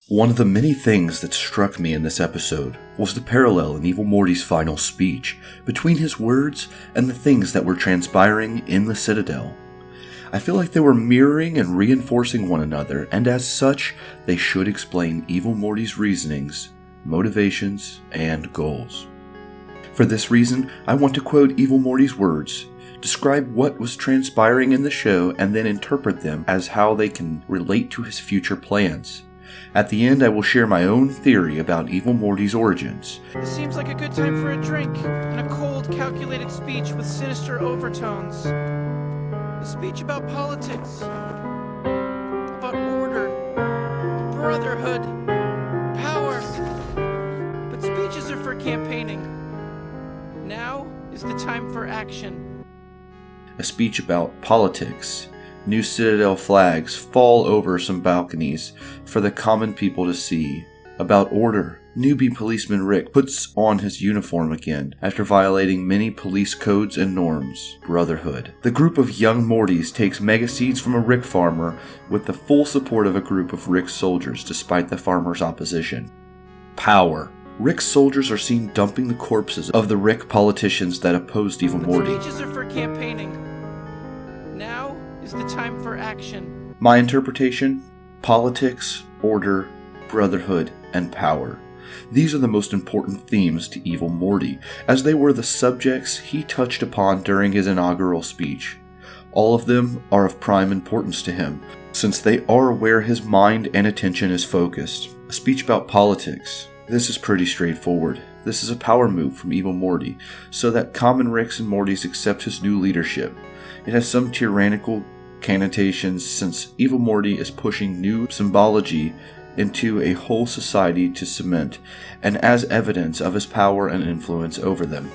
One of the many things that struck me in this episode was the parallel in Evil Morty's final speech between his words and the things that were transpiring in the Citadel. I feel like they were mirroring and reinforcing one another, and as such, they should explain Evil Morty's reasonings, motivations, and goals. For this reason, I want to quote Evil Morty's words, describe what was transpiring in the show, and then interpret them as how they can relate to his future plans. At the end, I will share my own theory about Evil Morty's origins. This seems like a good time for a drink and a cold, calculated speech with sinister overtones. A speech about politics, about order, brotherhood, power. But speeches are for campaigning. Now is the time for action. A speech about politics. New Citadel flags fall over some balconies for the common people to see. About order, newbie policeman Rick puts on his uniform again after violating many police codes and norms. Brotherhood. The group of young Mortys takes mega seeds from a Rick farmer with the full support of a group of Rick's soldiers despite the farmer's opposition. Power. Rick's soldiers are seen dumping the corpses of the Rick politicians that opposed Evil Morty. Speeches are for campaigning. Now is the time for action. My interpretation: politics, order, brotherhood, and power. These are the most important themes to Evil Morty, as they were the subjects he touched upon during his inaugural speech. All of them are of prime importance to him, since they are where his mind and attention is focused. A speech about politics. This is pretty straightforward. This is a power move from Evil Morty, so that common Ricks and Mortys accept his new leadership. It has some tyrannical connotations since Evil Morty is pushing new symbology into a whole society to cement, and as evidence of his power and influence over them.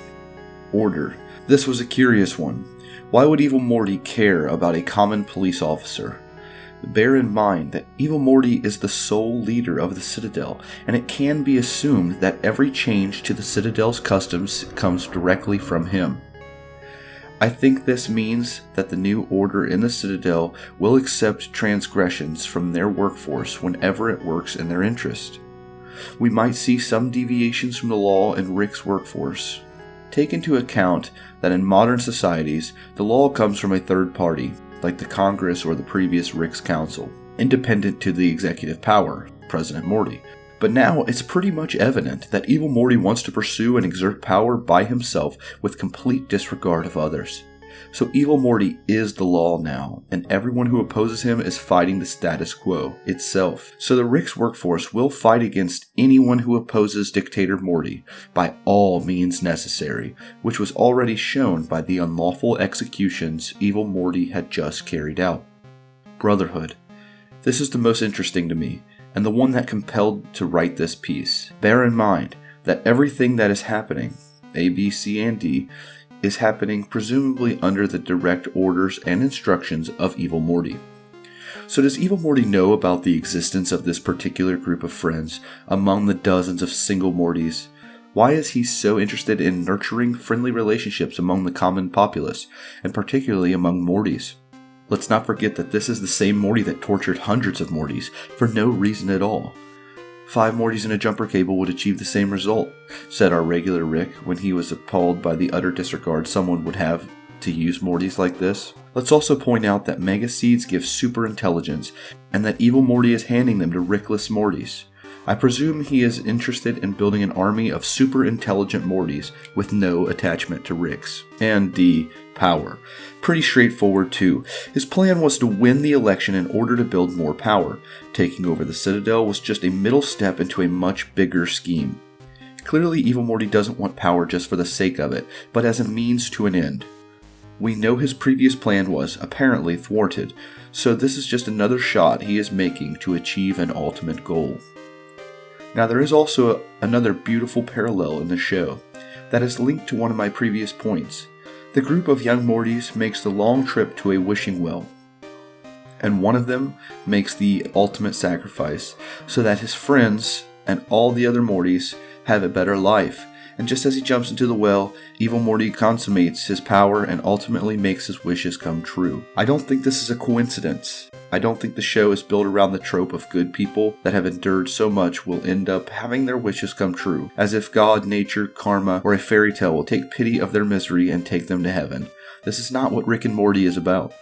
Order. This was a curious one. Why would Evil Morty care about a common police officer? Bear in mind that Evil Morty is the sole leader of the Citadel, and it can be assumed that every change to the Citadel's customs comes directly from him. I think this means that the new order in the Citadel will accept transgressions from their workforce whenever it works in their interest. We might see some deviations from the law in Rick's workforce. Take into account that in modern societies, the law comes from a third party, like the Congress or the previous Rick's Council, independent to the executive power, President Morty. But now it's pretty much evident that Evil Morty wants to pursue and exert power by himself with complete disregard of others. So Evil Morty is the law now, and everyone who opposes him is fighting the status quo itself. So the Rick's workforce will fight against anyone who opposes Dictator Morty by all means necessary, which was already shown by the unlawful executions Evil Morty had just carried out. Brotherhood. This is the most interesting to me, and the one that compelled to write this piece. Bear in mind that everything that is happening, A, B, C, and D, is happening presumably under the direct orders and instructions of Evil Morty. So does Evil Morty know about the existence of this particular group of friends among the dozens of single Mortys? Why is he so interested in nurturing friendly relationships among the common populace, and particularly among Mortys? Let's not forget that this is the same Morty that tortured hundreds of Mortys for no reason at all. 5 Mortys in a jumper cable would achieve the same result, said our regular Rick when he was appalled by the utter disregard someone would have to use Mortys like this. Let's also point out that Mega Seeds give super intelligence, and that Evil Morty is handing them to Rickless Mortys. I presume he is interested in building an army of super intelligent Mortys with no attachment to Ricks. And D. Power. Pretty straightforward too. His plan was to win the election in order to build more power. Taking over the Citadel was just a middle step into a much bigger scheme. Clearly Evil Morty doesn't want power just for the sake of it, but as a means to an end. We know his previous plan was, apparently, thwarted, so this is just another shot he is making to achieve an ultimate goal. Now there is also another beautiful parallel in the show that is linked to one of my previous points. The group of young Mortys makes the long trip to a wishing well, and one of them makes the ultimate sacrifice so that his friends and all the other Mortys have a better life. And just as he jumps into the well, Evil Morty consummates his power and ultimately makes his wishes come true. I don't think this is a coincidence. I don't think the show is built around the trope of good people that have endured so much will end up having their wishes come true, as if God, nature, karma, or a fairy tale will take pity of their misery and take them to heaven. This is not what Rick and Morty is about.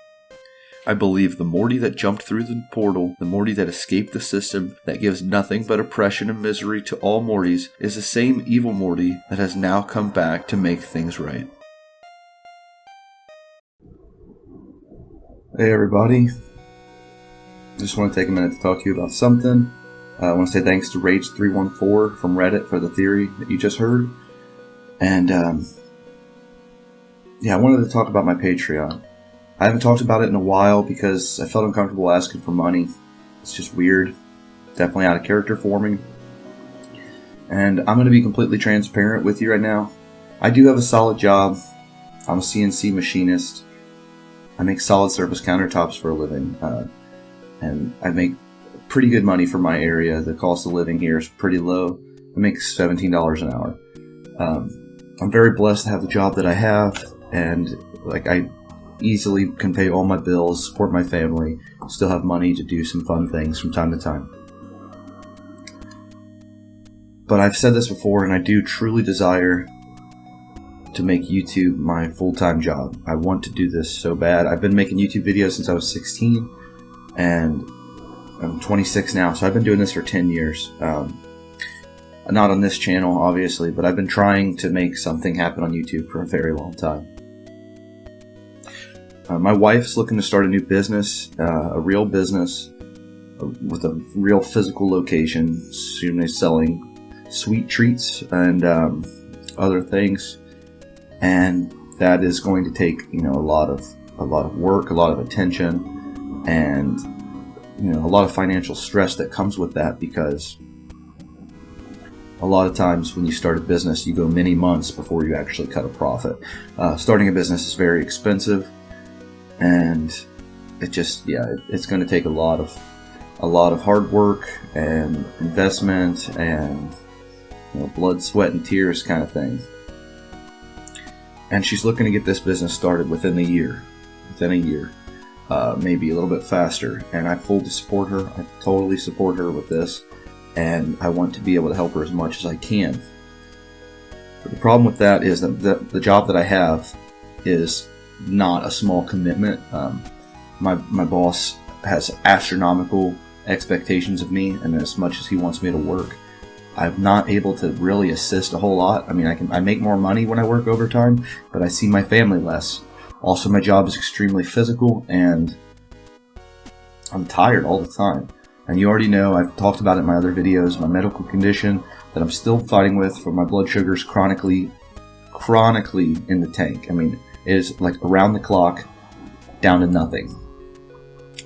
I believe the Morty that jumped through the portal, the Morty that escaped the system, that gives nothing but oppression and misery to all Mortys, is the same evil Morty that has now come back to make things right. Hey everybody, I just want to take a minute to talk to you about something. I want to say thanks to Rage314 from Reddit for the theory that you just heard. And I wanted to talk about my Patreon. I haven't talked about it in a while because I felt uncomfortable asking for money. It's just weird. Definitely out of character for me. And I'm going to be completely transparent with you right now. I do have a solid job. I'm a CNC machinist. I make solid surface countertops for a living. And I make pretty good money for my area. The cost of living here is pretty low. I make $17 an hour. I'm very blessed to have the job that I have. And I easily can pay all my bills, support my family, still have money to do some fun things from time to time. But I've said this before, and I do truly desire to make YouTube my full-time job. I want to do this so bad. I've been making YouTube videos since I was 16, and I'm 26 now, so I've been doing this for 10 years. Not on this channel, obviously, but I've been trying to make something happen on YouTube for a very long time. My wife's looking to start a new business, a real business with a real physical location. Soon selling sweet treats and other things, and that is going to take a lot of work, a lot of attention, and a lot of financial stress that comes with that, because a lot of times when you start a business, you go many months before you actually cut a profit. Starting a business is very expensive. And it's going to take a lot of hard work and investment and blood, sweat, and tears kind of thing. And she's looking to get this business started within a year, maybe a little bit faster. And I fully support her. I totally support her with this, and I want to be able to help her as much as I can. But the problem with that is that the job that I have is not a small commitment. My boss has astronomical expectations of me, and as much as he wants me to work, I'm not able to really assist a whole lot. I mean, I make more money when I work overtime, but I see my family less. Also, my job is extremely physical, and I'm tired all the time. And you already know, I've talked about it in my other videos, my medical condition that I'm still fighting with, for my blood sugars chronically in the tank. I mean, it is around the clock, down to nothing.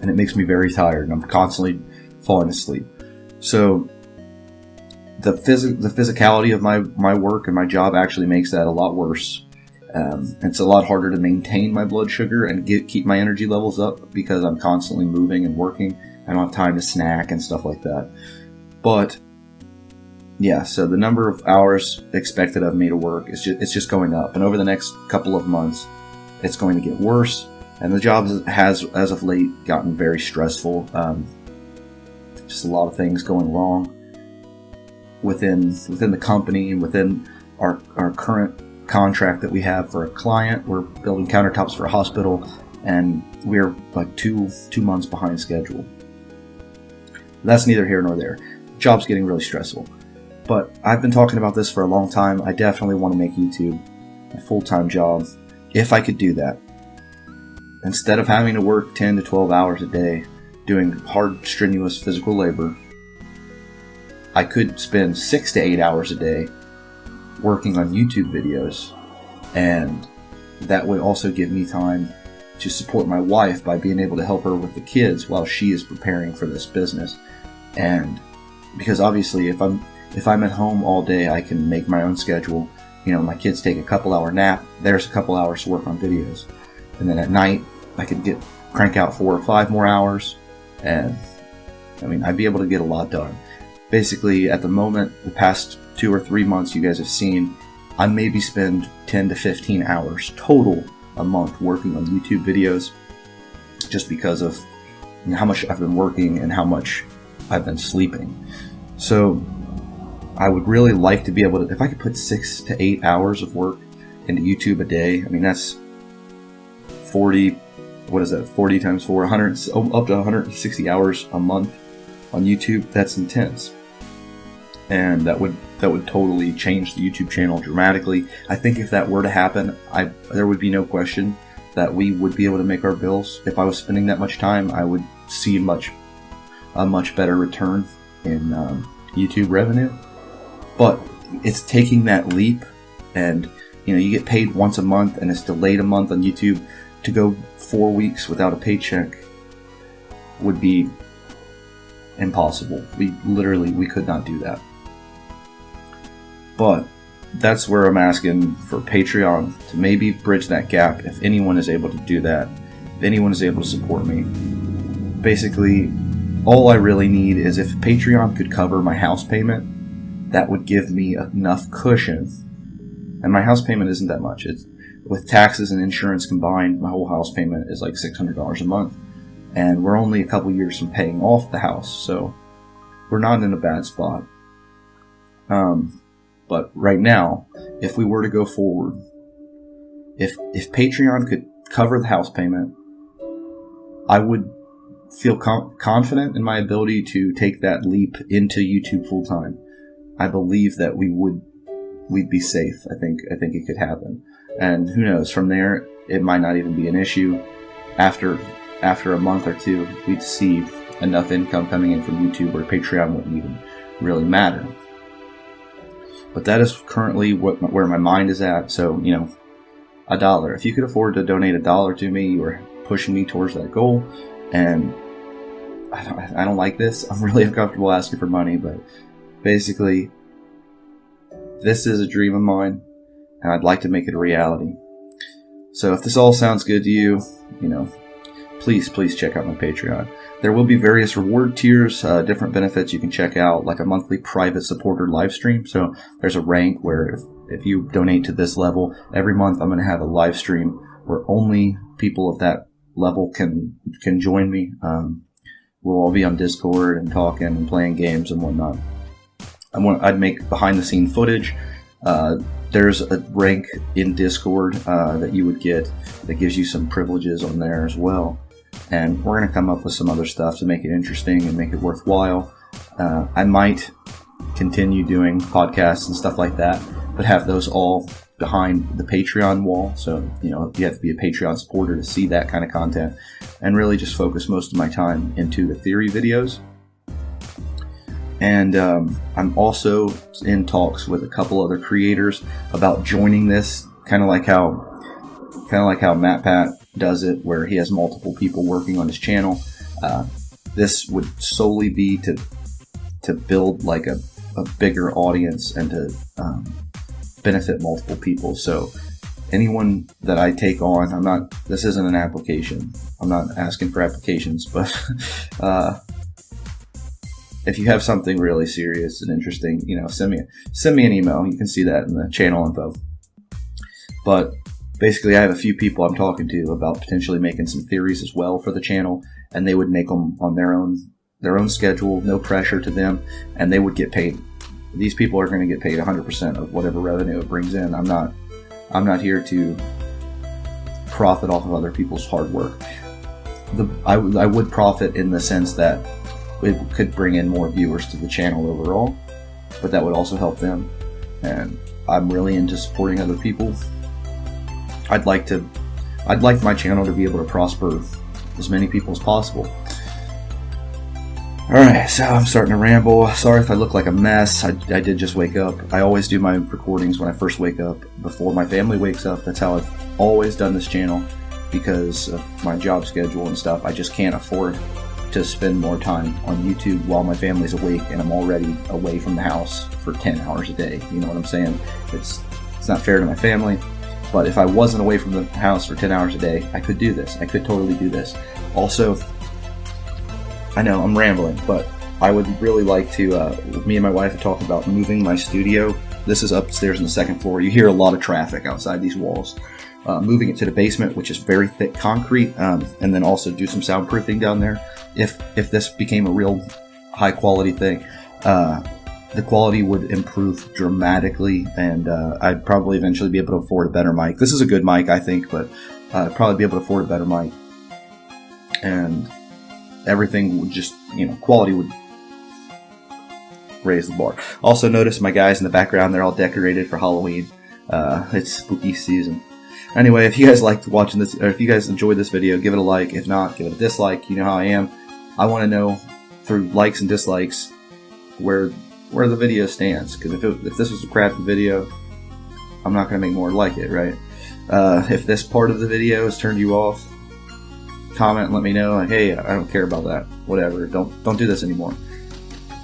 And it makes me very tired, and I'm constantly falling asleep. So the physicality of my work and my job actually makes that a lot worse. It's a lot harder to maintain my blood sugar and keep my energy levels up, because I'm constantly moving and working. I don't have time to snack and stuff like that. But yeah, so the number of hours expected of me to work it's just going up, and over the next couple of months, it's going to get worse. And the job has, as of late, gotten very stressful. Just a lot of things going wrong within the company and within our current contract that we have for a client. We're building countertops for a hospital, and we're two months behind schedule. That's neither here nor there. The job's getting really stressful. But I've been talking about this for a long time. I definitely want to make YouTube a full-time job, if I could do that. Instead of having to work 10 to 12 hours a day doing hard, strenuous physical labor, I could spend 6 to 8 hours a day working on YouTube videos, and that would also give me time to support my wife by being able to help her with the kids while she is preparing for this business. And because obviously if I'm at home all day, I can make my own schedule. My kids take a couple hour nap, there's a couple hours to work on videos, and then at night I could crank out 4 or 5 more hours, and I'd be able to get a lot done. Basically, at the moment, the past 2 or 3 months you guys have seen, I maybe spend 10 to 15 hours total a month working on YouTube videos, just because of how much I've been working and how much I've been sleeping. So I would really like to be able to, if I could put 6 to 8 hours of work into YouTube a day, I mean, that's 40, what is that, 40 times 4, 100, up to 160 hours a month on YouTube. That's intense. And that would totally change the YouTube channel dramatically. I think if that were to happen, there would be no question that we would be able to make our bills. If I was spending that much time, I would see a much better return in YouTube revenue. But it's taking that leap, and you get paid once a month, and it's delayed a month on YouTube. To go 4 weeks without a paycheck would be impossible. We could not do that. But that's where I'm asking for Patreon to maybe bridge that gap. If anyone is able to do that, if anyone is able to support me, basically all I really need is if Patreon could cover my house payment, that would give me enough cushion. And my house payment isn't that much. It's with taxes and insurance combined, my whole house payment is like $600 a month. And we're only a couple years from paying off the house, so we're not in a bad spot. But right now, if we were to go forward, if Patreon could cover the house payment, I would feel confident in my ability to take that leap into YouTube full time. I believe that we'd be safe. I think it could happen. And who knows, from there, it might not even be an issue. After a month or two, we'd see enough income coming in from YouTube where Patreon wouldn't even really matter. But that is currently where my mind is at. So, $1. If you could afford to donate $1 to me, you are pushing me towards that goal. And I don't like this. I'm really uncomfortable asking for money, but basically, this is a dream of mine, and I'd like to make it a reality. So if this all sounds good to you, please check out my Patreon. There will be various reward tiers, different benefits you can check out, like a monthly private supporter live stream. So there's a rank where if you donate to this level, every month I'm going to have a live stream where only people of that level can join me. We'll all be on Discord and talking and playing games and whatnot. I'd make behind the scene footage. There's a rank in Discord that you would get that gives you some privileges on there as well. And we're going to come up with some other stuff to make it interesting and make it worthwhile. I might continue doing podcasts and stuff like that, but have those all behind the Patreon wall. So, you have to be a Patreon supporter to see that kind of content, and really just focus most of my time into the theory videos. And I'm also in talks with a couple other creators about joining this, kind of like how MatPat does it, where he has multiple people working on his channel. This would solely be to build like a bigger audience and to benefit multiple people. So anyone that I take on, this isn't an application. I'm not asking for applications, but if you have something really serious and interesting, send me an email. You can see that in the channel info. But basically, I have a few people I'm talking to about potentially making some theories as well for the channel, and they would make them on their own schedule, no pressure to them, and they would get paid. These people are going to get paid 100% of whatever revenue it brings in. I'm not here to profit off of other people's hard work. I would profit in the sense that it could bring in more viewers to the channel overall, but that would also help them. And I'm really into supporting other people. I'd like my channel to be able to prosper as many people as possible. Alright, so I'm starting to ramble. Sorry if I look like a mess. I did just wake up. I always do my recordings when I first wake up, before my family wakes up. That's how I've always done this channel, because of my job schedule and stuff. I just can't afford to spend more time on YouTube while my family's awake and I'm already away from the house for 10 hours a day. You know what I'm saying? It's not fair to my family. But if I wasn't away from the house for 10 hours a day, I could do this. I could totally do this. Also, I know I'm rambling, but I would really like to, me and my wife are talking about moving my studio. This is upstairs on the second floor. You hear a lot of traffic outside these walls. moving it to the basement, which is very thick concrete, and then also do some soundproofing down there. If this became a real high quality thing, the quality would improve dramatically, and I'd probably eventually be able to afford a better mic. This is a good mic, I think, but I'd probably be able to afford a better mic, and everything would just, quality would raise the bar. Also, notice my guys in the background, they're all decorated for Halloween. It's spooky season. Anyway, if you guys liked watching this, or if you guys enjoyed this video, give it a like. If not, give it a dislike. You know how I am. I want to know through likes and dislikes where the video stands. Because if this was a crappy video, I'm not going to make more like it, right? If this part of the video has turned you off, comment and let me know. Like, hey, I don't care about that. Whatever. Don't do this anymore.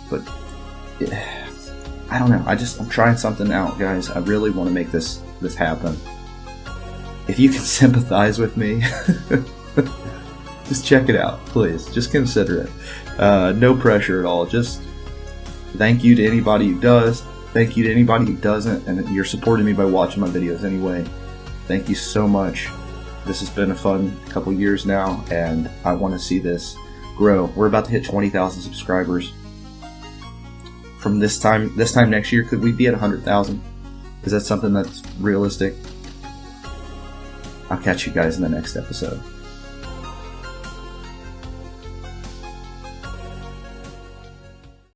But I don't know. I'm trying something out, guys. I really want to make this happen. If you can sympathize with me, just check it out, please. Just consider it. No pressure at all. Just thank you to anybody who does. Thank you to anybody who doesn't. And you're supporting me by watching my videos anyway. Thank you so much. This has been a fun couple years now, and I want to see this grow. We're about to hit 20,000 subscribers. From this time next year, could we be at 100,000? Is that something that's realistic? I'll catch you guys in the next episode.